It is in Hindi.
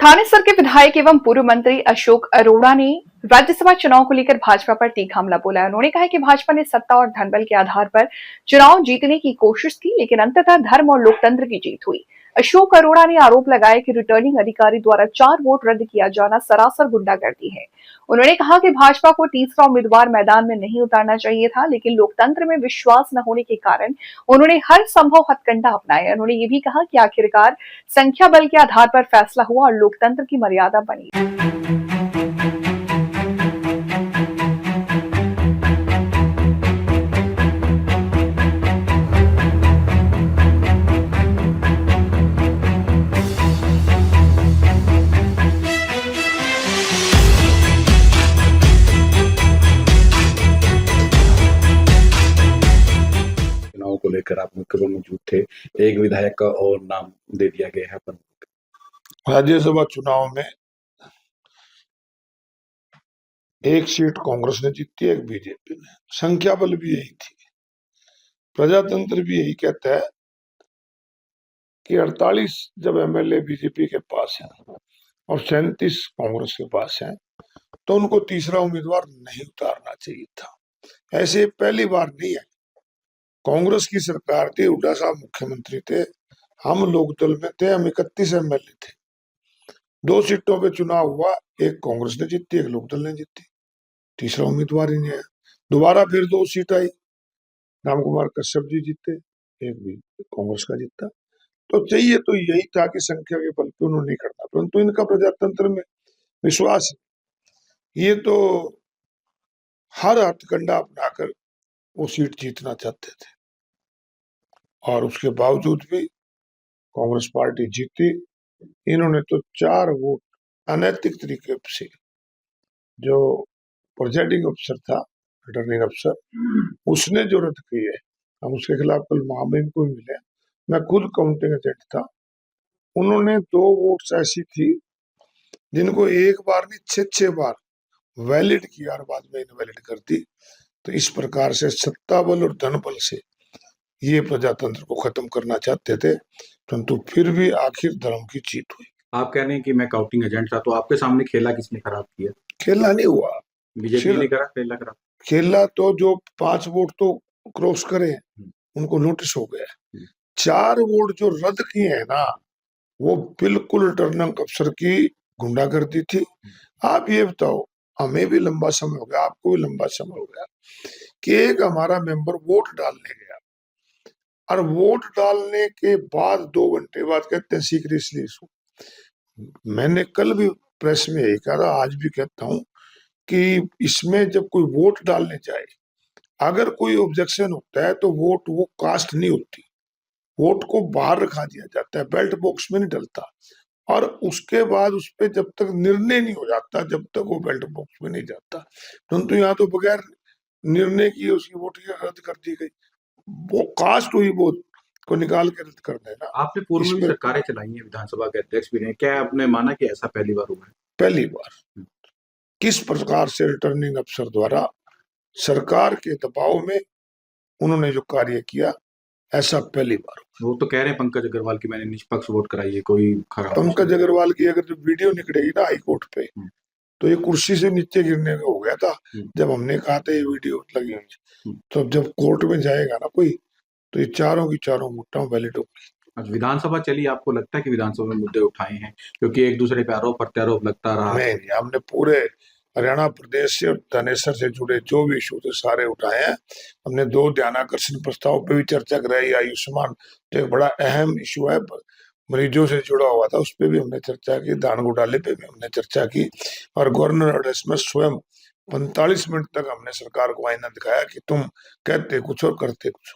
थानेसर के विधायक एवं पूर्व मंत्री अशोक अरोड़ा ने राज्यसभा चुनाव को लेकर भाजपा पर तीखा हमला बोला है। उन्होंने कहा है कि भाजपा ने सत्ता और धनबल के आधार पर चुनाव जीतने की कोशिश की, लेकिन अंततः धर्म और लोकतंत्र की जीत हुई। अशोक अरोड़ा ने आरोप लगाया कि रिटर्निंग अधिकारी द्वारा 4 वोट रद्द किया जाना सरासर गुंडागर्दी है। उन्होंने कहा कि भाजपा को तीसरा उम्मीदवार मैदान में नहीं उतारना चाहिए था, लेकिन लोकतंत्र में विश्वास न होने के कारण उन्होंने हर संभव हथकंडा अपनाया। उन्होंने ये भी कहा कि आखिरकार संख्या बल के आधार पर फैसला हुआ और लोकतंत्र की मर्यादा बनी। चुनाव को लेकर आप मुख्य मौजूद थे। एक विधायक का और नाम दे दिया गया है। राज्यसभा चुनाव में एक सीट कांग्रेस ने जीती, एक बीजेपी ने। संख्या बल भी यही थी, प्रजातंत्र भी यही कहता है कि 48 जब एमएलए बीजेपी के पास हैं और 37 कांग्रेस के पास हैं, तो उनको तीसरा उम्मीदवार नहीं उतारना चाहिए था। ऐसे पहली बार नहीं है। कांग्रेस की सरकार थी, हुड्डा साहब मुख्यमंत्री थे, हम लोकदल में थे, हम 31 एमएलए थे। 2 सीटों पे चुनाव हुआ, एक कांग्रेस ने जीती, एक लोकदल ने जीती। तीसरा उम्मीदवार ही नहीं आया। दोबारा फिर 2 सीट आई, राम कुमार कश्यप जी जीते, एक भी कांग्रेस का जीता। तो चाहिए तो यही था कि संख्या के बल पे उन्होंने नहीं करना, परंतु इनका प्रजातंत्र में विश्वास है। ये तो हर हथकंडा अपनाकर वो सीट जीतना चाहते थे और उसके बावजूद भी कांग्रेस पार्टी जीती। इन्होंने तो 4 वोट अनैतिक तरीके से, जो प्रिजाइडिंग अफसर था, रिटर्निंग अफसर, उसने जो रद्द की है, हम उसके खिलाफ कल महामहिम को मिले। मैं खुद काउंटिंग एजेंट था। उन्होंने 2 वोट्स ऐसी थी जिनको एक बार नहीं 6 बार वैलिड किया और बाद में इनवैलिड कर दी। तो इस प्रकार से सत्ता बल और धन बल से ये प्रजातंत्र को खत्म करना चाहते थे, परंतु फिर भी आखिर धर्म की जीत हुई। आप कह रहे हैं कि मैं काउंटिंग एजेंट था, तो आपके सामने खेला किसने खराब किया? खेला नहीं हुआ, बीजेपी ने करा खेला खराब। खेला तो जो 5 वोट तो क्रॉस करे उनको नोटिस हो गया। 4 वोट जो रद्द किए हैं ना, वो बिल्कुल रिटर्निंग अफसर की गुंडागर्दी थी। आप ये बताओ, हमें भी लंबा समय हो गया, आपको भी लंबा समय हो गया कि एक हमारा मेंबर वोट डालने गया और वोट डालने के बाद 2 घंटे बाद कहते हैं सीक्रेटली। मैंने कल भी प्रेस में यही कहा, आज भी कहता हूं कि इसमें जब कोई वोट डालने जाए, अगर कोई ऑब्जेक्शन होता है तो वोट वो कास्ट नहीं होती, वोट को बाहर रखा दिया जाता है, बैलेट बॉक्स में नहीं डलता। और उसके बाद उस पर जब तक निर्णय नहीं हो जाता, जब तक वो बैलेट बॉक्स में नहीं जाता। परंतु यहाँ तो बगैर निर्णय किए उसकी वोट रद्द कर दी गई। वो कास्ट हुई, वो को निकाल के रद्द कर देना। आपने पूर्व में भी सरकारें चलाई हैं, विधानसभा के अध्यक्ष भी रहे, क्या आपने माना कि ऐसा पहली बार हुआ है? पहली बार किस प्रकार से रिटर्निंग अफसर द्वारा सरकार के दबाव में उन्होंने जो कार्य किया, ऐसा पहली बार। वो तो कह रहे हैं पंकज अग्रवाल की मैंने निष्पक्ष वोट कराई है, कोई खराब। पंकज अग्रवाल की अगर जो वीडियो निकलेगी ना हाई कोर्ट पे, तो ये कुर्सी से नीचे गिरने का हो गया था जब हमने कहा था ये वीडियो लगी हुई। तो जब कोर्ट में जाएगा ना कोई, तो ये चारों की चारों वोटां वैलिड होगी। आज विधानसभा चली, आपको लगता है कि विधानसभा में मुद्दे उठाए हैं, क्योंकि एक दूसरे पे आरोप प्रत्यारोप लगता रहा? नहीं, हमने पूरे हरियाणा प्रदेश से और थानेसर से जुड़े जो भी इशू थे सारे उठाए हैं। हमने 2 ध्यानाकर्षण प्रस्ताव पे भी चर्चा कराई। आयुष्मान तो एक बड़ा अहम इशू है, मरीजों से जुड़ा हुआ था, उस पर भी हमने चर्चा की। दान घोटाले पे भी हमने चर्चा की और गवर्नर एड्रेस में स्वयं 45 मिनट तक हमने सरकार को आईना दिखाया कि तुम कहते कुछ और करते कुछ।